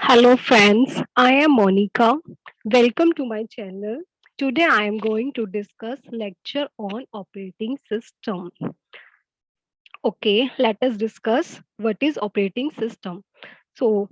Hello friends, I am Monica. Welcome to my channel. Today I am going to discuss lecture on operating system. Okay, let us discuss what is operating system. So,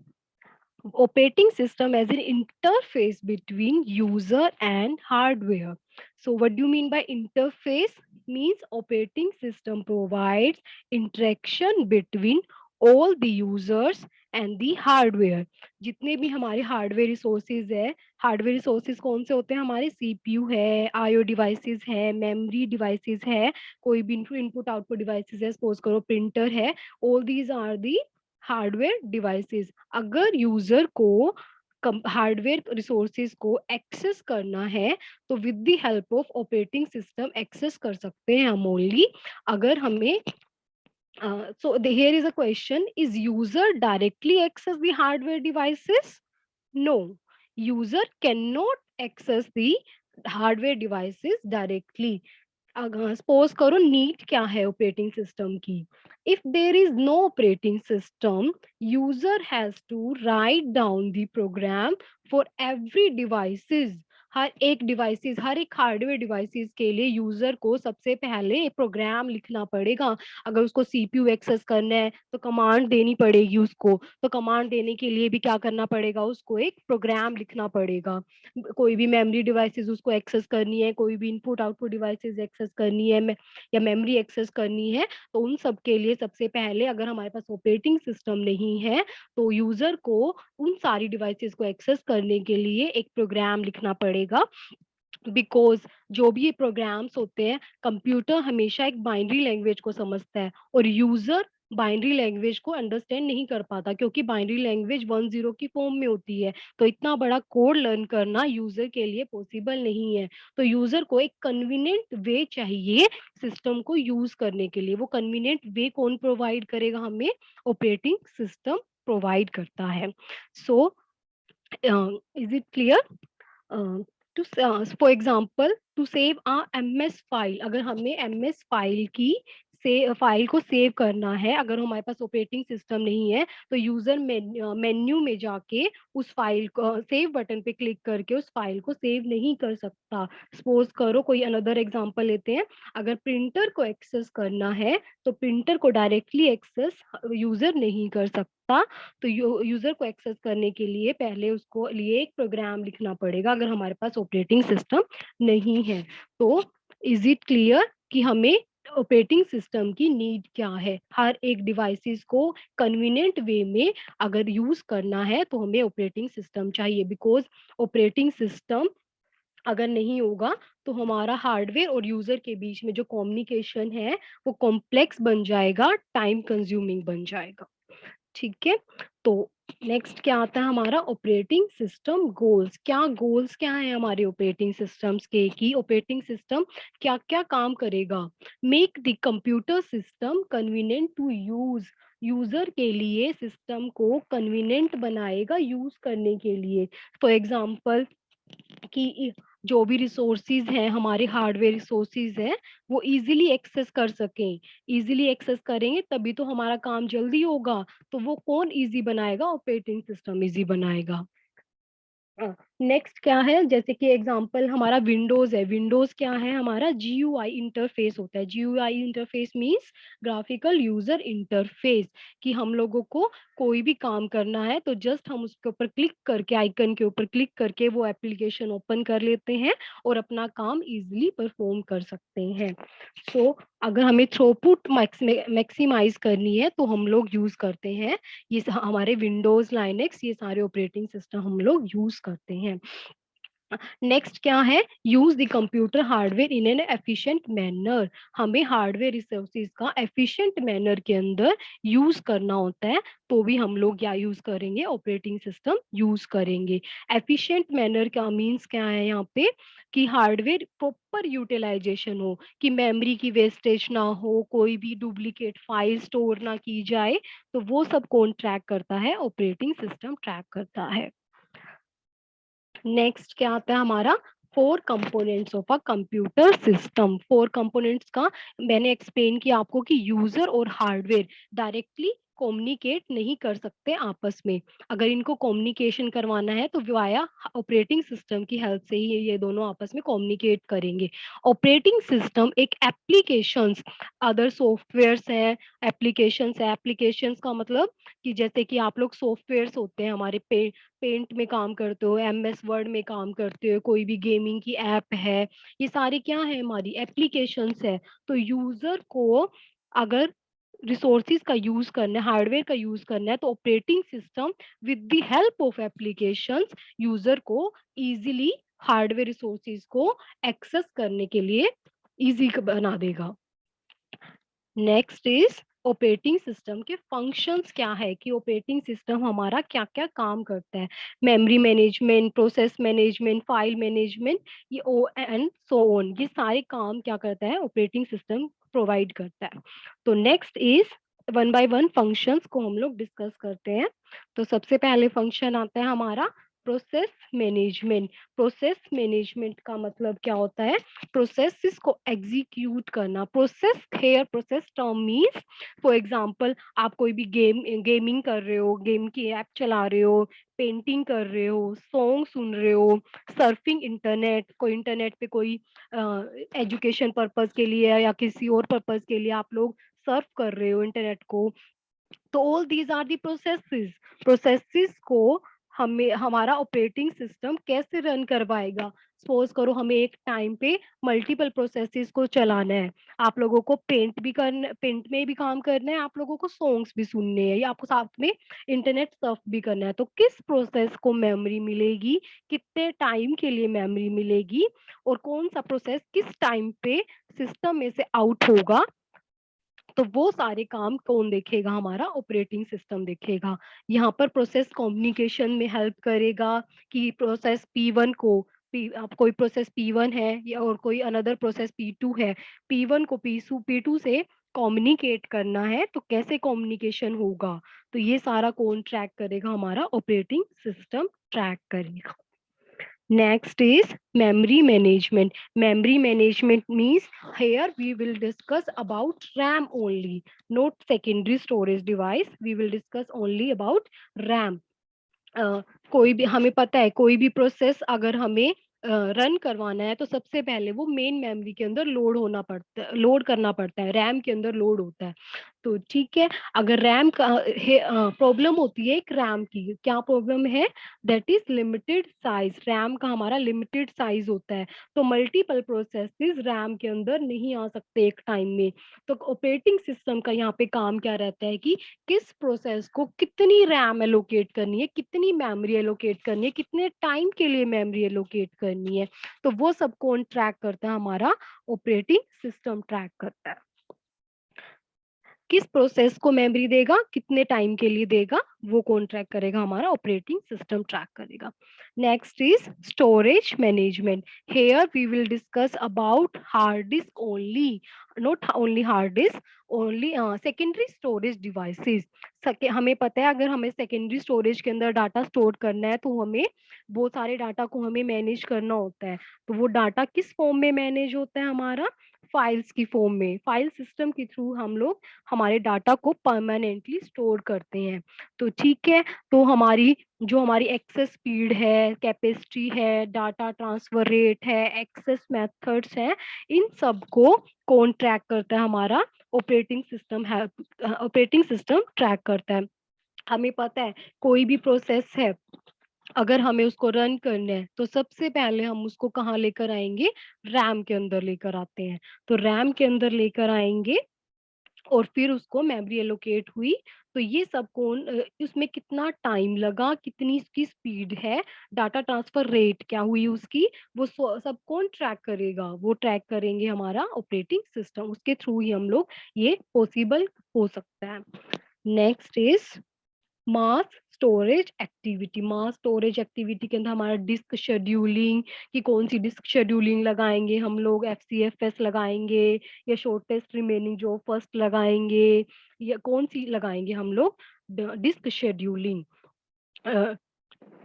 operating system as an interface between user and hardware. So what do you mean by interface? Means operating system provides interaction between all the users and the hardware. जितने भी हमारे hardware resources है, hardware resources कौन से होते हैं? हमारे CPU है, आईओ डिवाइसेस है, मेमोरी डिवाइसेस है, कोई भी इनपुट आउटपुट डिवाइसेस है, सपोज करो प्रिंटर है, all these are the hardware devices. अगर यूजर को हार्डवेयर रिसोर्सेज को एक्सेस करना है तो with the help of operating system access कर सकते हैं हम ओनली. अगर हमें so here is a question: is user directly access the hardware devices? No, user cannot access the hardware devices directly. Suppose करो नीड क्या है ऑपरेटिंग सिस्टम की. If there is no operating system, user has to write down the program for every devices. हर एक devices, हर एक hardware devices के लिए यूजर को सबसे पहले एक प्रोग्राम लिखना पड़ेगा. अगर उसको सीपीयू एक्सेस करना है तो कमांड देनी पड़ेगी उसको. तो कमांड देने के लिए भी क्या करना पड़ेगा? उसको एक प्रोग्राम लिखना पड़ेगा. कोई भी मेमोरी डिवाइसेस उसको एक्सेस करनी है, कोई भी इनपुट आउटपुट डिवाइसेस एक्सेस करनी है या मेमोरी एक्सेस करनी है, तो उन सब के लिए सबसे पहले अगर हमारे पास ऑपरेटिंग सिस्टम नहीं है तो यूजर को उन सारी डिवाइसेस को एक्सेस करने के लिए एक प्रोग्राम लिखना पड़ेगा. बिकॉज जो भी ये प्रोग्राम्स होते हैं, कंप्यूटर हमेशा एक बाइनरी लैंग्वेज को समझता है और यूजर बाइनरी लैंग्वेज को अंडरस्टैंड नहीं कर पाता, क्योंकि बाइनरी लैंग्वेज 1-0 की फॉर्म में होती है. तो इतना बड़ा कोड लर्न करना यूजर के लिए पॉसिबल नहीं है. तो यूजर को एक कन्वीनियंट वे चाहिए सिस्टम को यूज करने के लिए. वो कन्वीनियंट वे कौन प्रोवाइड करेगा? हमें ऑपरेटिंग सिस्टम प्रोवाइड करता है. So is it clear? For example to save a MS file, अगर हमें MS फाइल की से फाइल को सेव करना है, अगर हमारे पास ऑपरेटिंग सिस्टम नहीं है तो यूजर मेन्यू में जाके उस फाइल को सेव बटन पे क्लिक करके उस फाइल को सेव नहीं कर सकता. सपोज करो कोई अनदर एग्जांपल लेते हैं. अगर प्रिंटर को एक्सेस करना है तो प्रिंटर को डायरेक्टली एक्सेस यूजर नहीं कर सकता. तो यूजर को एक्सेस करने के लिए पहले उसको लिए एक प्रोग्राम लिखना पड़ेगा अगर हमारे पास ऑपरेटिंग सिस्टम नहीं है. तो इज इट क्लियर कि हमें ऑपरेटिंग सिस्टम की नीड क्या है? हर एक डिवाइसेस को कन्वीनियंट वे में अगर यूज करना है तो हमें ऑपरेटिंग सिस्टम चाहिए. बिकॉज ऑपरेटिंग सिस्टम अगर नहीं होगा तो हमारा हार्डवेयर और यूजर के बीच में जो कम्युनिकेशन है वो कॉम्प्लेक्स बन जाएगा, टाइम कंज्यूमिंग बन जाएगा. ठीक है. तो नेक्स्ट क्या आता है हमारा? Operating system goals. क्या गोल्स क्या है हमारे ऑपरेटिंग सिस्टम्स के? कि ऑपरेटिंग सिस्टम क्या क्या काम करेगा? Make the computer system convenient to use. User के लिए सिस्टम को कन्वीनियंट बनाएगा यूज करने के लिए. फॉर एग्जाम्पल कि जो भी रिसोर्सेज हैं, हमारे हार्डवेयर रिसोर्सेज हैं, वो इजीली एक्सेस कर सकें. इजीली एक्सेस करेंगे तभी तो हमारा काम जल्दी होगा. तो वो कौन इजी बनाएगा? ऑपरेटिंग सिस्टम इजी बनाएगा. नेक्स्ट क्या है? जैसे कि एग्जांपल हमारा विंडोज है. विंडोज क्या है? हमारा GUI इंटरफेस होता है. GUI interface means graphical user interface. कि हम लोगों को कोई भी काम करना है तो जस्ट हम उसके ऊपर क्लिक करके, आइकन के ऊपर क्लिक करके वो एप्लीकेशन ओपन कर लेते हैं और अपना काम इजीली परफॉर्म कर सकते हैं. सो अगर हमें थ्रूपुट मैक्सिमाइज करनी है तो हम लोग यूज करते हैं ये हमारे विंडोज, लाइनेक्स, ये सारे ऑपरेटिंग सिस्टम हम लोग यूज करते हैं. नेक्स्ट क्या है? Use the computer hardware in an efficient manner. हमें हार्डवेयर रिसोर्सेज का एफिशिएंट मैनर के अंदर यूज करना होता है. तो भी हम लोग क्या यूज करेंगे? ऑपरेटिंग सिस्टम यूज करेंगे. एफिशिएंट मैनर का मीन्स क्या है यहाँ पे? कि हार्डवेयर प्रॉपर यूटिलाइजेशन हो, कि मेमोरी की वेस्टेज ना हो, कोई भी डुप्लीकेट फाइल स्टोर ना की जाए. तो वो सब कौन ट्रैक करता है? ऑपरेटिंग सिस्टम ट्रैक करता है. नेक्स्ट क्या आता है हमारा? 4 components of a computer system. 4 components का मैंने एक्सप्लेन किया आपको कि यूजर और हार्डवेयर डायरेक्टली कम्युनिकेट नहीं कर सकते आपस में। अगर इनको कम्युनिकेशन करवाना है तो वाया ऑपरेटिंग सिस्टम की हेल्प से ही ये दोनों आपस में कम्युनिकेट करेंगे। ऑपरेटिंग सिस्टम एक एप्लीकेशंस, अदर सॉफ्टवेयर्स हैं, एप्लीकेशंस है। एप्लीकेशंस का मतलब कि जैसे कि आप लोग सॉफ्टवेयर्स होते हैं हमारे पेंट में काम करते हो, एमएस वर्ड में काम करते हो, कोई भी गेमिंग की ऐप है, ये सारी क्या है हमारी एप्लीकेशंस है। तो यूजर को अगर रिसोर्सेज का यूज करना है, हार्डवेयर का यूज करना है, तो operating system with the help of applications user को इजीली हार्डवेयर रिसोर्सेज को एक्सेस करने के लिए इजी बना देगा। नेक्स्ट इज ऑपरेटिंग सिस्टम के फंक्शंस क्या है कि ऑपरेटिंग सिस्टम हमारा क्या क्या काम करता है। Memory management, process management, file management, ये ओ एंड सो ऑन, ये सारे काम क्या करता है ऑपरेटिंग सिस्टम प्रोवाइड करता है। तो next is one by one functions को हम लोग डिस्कस करते हैं। तो सबसे पहले फंक्शन आता है हमारा प्रोसेस मैनेजमेंट। प्रोसेस मैनेजमेंट का मतलब क्या होता है, प्रोसेस को एग्जीक्यूट करना। Process here process term means, for example आप कोई भी गेमिंग कर रहे हो, गेम की ऐप चला रहे हो, पेंटिंग कर रहे हो, सॉन्ग सुन रहे हो, सर्फिंग इंटरनेट, कोई इंटरनेट पे कोई एजुकेशन पर्पस के लिए या किसी और पर्पस के लिए आप लोग सर्फ कर रहे हो इंटरनेट को। तो all these are the processes. Processes को हमें हमारा ऑपरेटिंग सिस्टम कैसे रन करवाएगा। सपोज करो हमें एक टाइम पे मल्टीपल प्रोसेसेस को चलाना है। आप लोगों को पेंट में भी काम करना है, आप लोगों को सॉन्ग्स भी सुनने हैं, या आपको साथ में इंटरनेट सर्फ भी करना है। तो किस प्रोसेस को मेमोरी मिलेगी, कितने टाइम के लिए मेमोरी मिलेगी, और कौन सा प्रोसेस किस टाइम पे सिस्टम में से आउट होगा, तो वो सारे काम कौन देखेगा, हमारा ऑपरेटिंग सिस्टम देखेगा। यहाँ पर प्रोसेस कम्युनिकेशन में हेल्प करेगा कि प्रोसेस P1 को आप कोई प्रोसेस P1 है या और कोई अनदर प्रोसेस P2 है, P1 को P2 से कम्युनिकेट करना है तो कैसे कम्युनिकेशन होगा, तो ये सारा कौन ट्रैक करेगा, हमारा ऑपरेटिंग सिस्टम ट्रैक करेगा। Next is memory management. Memory management means here we will discuss about RAM only, not secondary storage device. We will discuss only about RAM. कोई भी हमें पता है कोई भी प्रोसेस अगर हमें रन करवाना है तो सबसे पहले वो मेन मेमोरी के अंदर लोड करना पड़ता है, रैम के अंदर लोड होता है। तो ठीक है, अगर रैम का प्रॉब्लम होती है एक रैम की, क्या प्रॉब्लम है, that is limited size. RAM का हमारा लिमिटेड साइज होता है, तो मल्टीपल प्रोसेसेस रैम के अंदर नहीं आ सकते एक टाइम में। तो ऑपरेटिंग सिस्टम का यहाँ पे काम क्या रहता है कि किस प्रोसेस को कितनी रैम एलोकेट करनी है, कितनी मेमोरी एलोकेट करनी है, कितने टाइम के लिए मेमोरी एलोकेट करनी है, तो वो सब कौन ट्रैक करता है, हमारा ऑपरेटिंग सिस्टम ट्रैक करता है। किस प्रोसेस को मेमोरी देगा, कितने टाइम के लिए देगा, वो कौन ट्रैक करेगा, हमारा ऑपरेटिंग सिस्टम ट्रैक करेगा। Next is storage management. Here we will discuss about hard disk only, not only hard disk, only secondary storage devices. हमें पता है अगर हमें सेकेंडरी स्टोरेज के अंदर डाटा स्टोर करना है तो हमें बहुत सारे डाटा को हमें मैनेज करना होता है। तो वो डाटा किस फॉर्म में मैनेज होता है, हमारा फाइल्स की फॉर्म में। फाइल सिस्टम के थ्रू हम लोग हमारे डाटा को परमानेंटली स्टोर करते हैं। तो ठीक है, तो हमारी एक्सेस स्पीड है, कैपेसिटी है, डाटा ट्रांसफर रेट है, एक्सेस मेथड्स हैं, इन सब को कौन ट्रैक करता है, हमारा ऑपरेटिंग सिस्टम है। ऑपरेटिंग सिस्टम ट्रैक करता है। हमें पता है कोई भी प्रोसेस है अगर हमें उसको रन करना है तो सबसे पहले हम उसको कहाँ लेकर आएंगे, रैम के अंदर लेकर आते हैं। तो रैम के अंदर लेकर आएंगे और फिर उसको मेमोरी एलोकेट हुई, तो ये सब कौन उसमें कितना टाइम लगा, कितनी इसकी स्पीड है, डाटा ट्रांसफर रेट क्या हुई उसकी, वो सब कौन ट्रैक करेगा, वो ट्रैक करेंगे हमारा ऑपरेटिंग सिस्टम। उसके थ्रू ही हम लोग ये पॉसिबल हो सकता है। Next is mass storage activity. Mass storage activity के अंदर हमारा डिस्क शेड्यूलिंग, कि कौन सी डिस्क शेड्यूलिंग लगाएंगे हम लोग, FCFS लगाएंगे या शॉर्टेस्ट रिमेनिंग जो फर्स्ट लगाएंगे, या कौन सी लगाएंगे हम लोग डिस्क शेड्यूलिंग।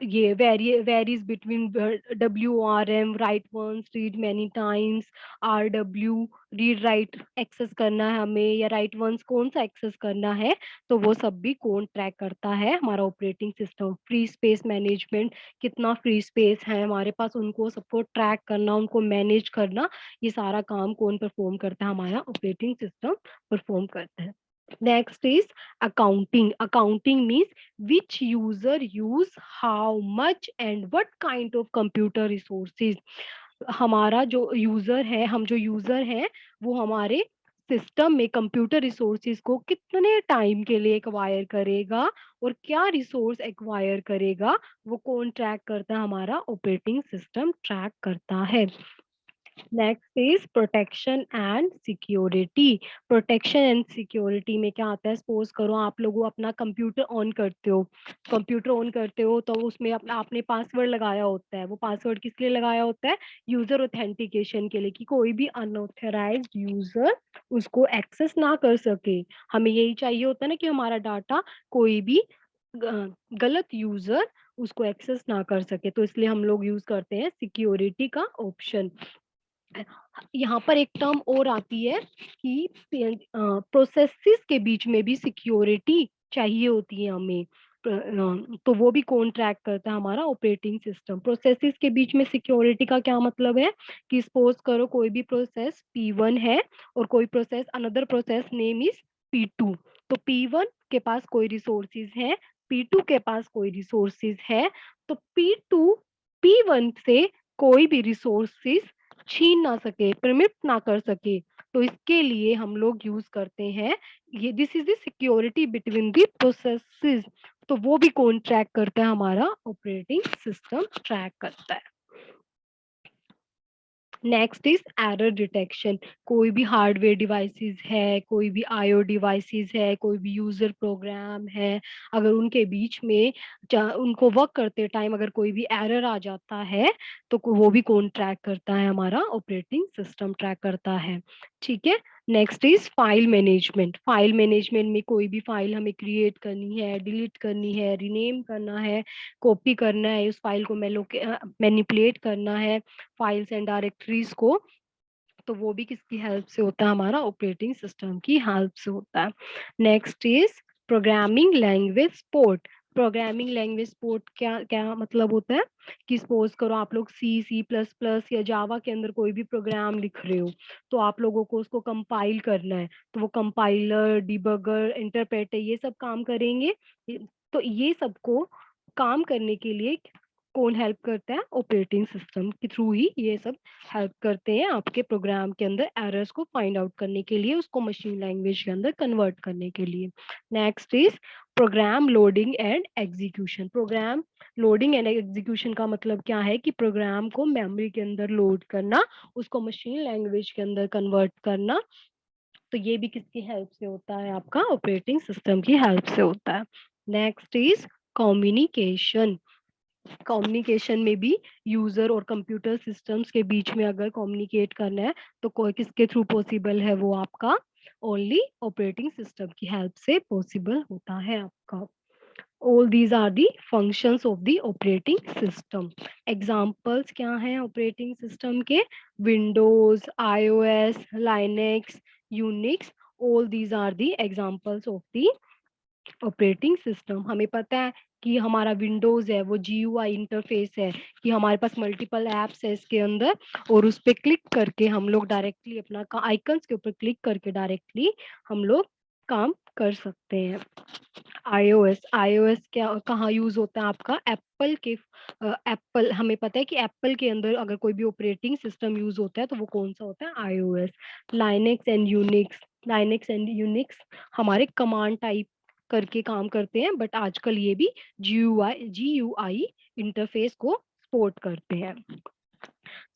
ये varies between WRM, write once, read many times, RW, read write access करना है हमें या write once कौन सा एक्सेस करना है, तो वो सब भी कौन ट्रैक करता है, हमारा operating system. Free space management, कितना फ्री स्पेस है हमारे पास, उनको सबको ट्रैक करना, उनको मैनेज करना, ये सारा काम कौन परफॉर्म करता है, हमारा ऑपरेटिंग सिस्टम परफॉर्म करता है। Next is accounting. Accounting means which user use how much and what kind of computer resources. हमारा जो यूजर है, हम जो यूजर हैं, वो हमारे सिस्टम में कंप्यूटर रिसोर्सेज को कितने टाइम के लिए एक्वायर करेगा और क्या रिसोर्स एक्वायर करेगा, वो कौन ट्रैक करता है, हमारा ऑपरेटिंग सिस्टम ट्रैक करता है। Next is protection and security. Protection and security में क्या आता है, सपोज करो आप लोगों अपना कंप्यूटर ऑन करते हो, कंप्यूटर ऑन करते हो तो उसमें अपना आपने पासवर्ड लगाया होता है, वो पासवर्ड किस लिए लगाया होता है, यूजर ऑथेंटिकेशन के लिए, कि कोई भी अनऑथराइज्ड यूजर उसको एक्सेस ना कर सके। हमें यही चाहिए होता है ना कि हमारा डाटा कोई भी गलत यूजर उसको एक्सेस ना कर सके, तो इसलिए हम लोग यूज करते हैं सिक्योरिटी का ऑप्शन। यहाँ पर एक टर्म और आती है कि प्रोसेसेस के बीच में भी सिक्योरिटी चाहिए होती है हमें, तो वो भी कौन ट्रैक करता है, हमारा ऑपरेटिंग सिस्टम। प्रोसेसेस के बीच में सिक्योरिटी का क्या मतलब है कि सपोज करो कोई भी प्रोसेस P1 है और कोई process another process name is P2, तो P1 के पास कोई रिसोर्सेज है, P2 के पास कोई रिसोर्सेज है, तो P2 P1 से कोई भी रिसोर्सेज छीन ना सके, परमिट ना कर सके, तो इसके लिए हम लोग यूज करते हैं ये, this is the security between the processes. तो वो भी कौन ट्रैक करता है, हमारा ऑपरेटिंग सिस्टम ट्रैक करता है। Next is error detection. कोई भी हार्डवेयर डिवाइसेस है, कोई भी आईओ डिवाइसेस है, कोई भी यूजर प्रोग्राम है, अगर उनके बीच में उनको वर्क करते टाइम अगर कोई भी एरर आ जाता है, तो वो भी कौन ट्रैक करता है, हमारा ऑपरेटिंग सिस्टम ट्रैक करता है। ठीक है। Next is file management. File management में कोई भी फाइल हमें क्रिएट करनी है, डिलीट करनी है, रीनेम करना है, कॉपी करना है, उस फाइल को मैनिपुलेट करना है, फाइल्स एंड डायरेक्टरीज को, तो वो भी किसकी हेल्प से होता है, हमारा ऑपरेटिंग सिस्टम की हेल्प से होता है। Next is programming language support. Programming language support क्या क्या मतलब होता है कि सपोज करो आप लोग C++ या जावा के अंदर कोई भी प्रोग्राम लिख रहे हो, तो आप लोगों को उसको कंपाइल करना है, तो वो कंपाइलर, डिबगर, इंटरप्रेटर ये सब काम करेंगे। तो ये सबको काम करने के लिए कौन हेल्प करता है, ऑपरेटिंग सिस्टम के थ्रू ही ये सब हेल्प करते हैं आपके प्रोग्राम के अंदर एरर्स को फाइंड आउट करने के लिए, उसको मशीन लैंग्वेज के अंदर कन्वर्ट करने के लिए। Next is program loading and execution. Program loading and execution का मतलब क्या है कि प्रोग्राम को मेमोरी के अंदर लोड करना, उसको मशीन लैंग्वेज के अंदर कन्वर्ट करना, तो ये भी किसकी हेल्प से होता है, आपका ऑपरेटिंग सिस्टम की हेल्प से होता है। Next is communication. कम्युनिकेशन में भी यूजर और कंप्यूटर सिस्टम्स के बीच में अगर कम्युनिकेट करना है, तो कोई किसके थ्रू पॉसिबल है, वो आपका ओनली ऑपरेटिंग सिस्टम की हेल्प से पॉसिबल होता है आपका। All these are the functions of the operating system. Examples क्या हैं ऑपरेटिंग सिस्टम के, Windows, iOS, Linux, Unix, all these are the examples of the operating system. हमें पता है कि हमारा विंडोज है वो GUI इंटरफेस है, कि हमारे पास मल्टीपल एप्स है इसके अंदर, और उस पर क्लिक करके हम लोग डायरेक्टली अपना आइकन्स के ऊपर क्लिक करके डायरेक्टली हम लोग काम कर सकते हैं। iOS, iOS क्या कहाँ यूज होता है आपका, एप्पल के, एप्पल, हमें पता है कि एप्पल के अंदर अगर कोई भी ऑपरेटिंग सिस्टम यूज होता है तो वो कौन सा होता है, iOS। Linux and Unix, Linux and Unix हमारे कमांड टाइप करके काम करते हैं, बट आजकल ये भी GUI इंटरफेस को सपोर्ट करते हैं।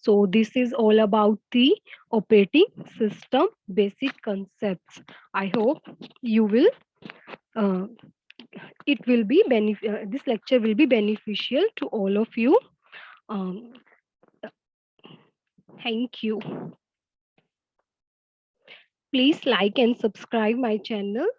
So this is all about the operating system basic concepts. I hope you will uh, it will be this lecture will be beneficial to all of you. Um, thank you. Please like and subscribe my channel.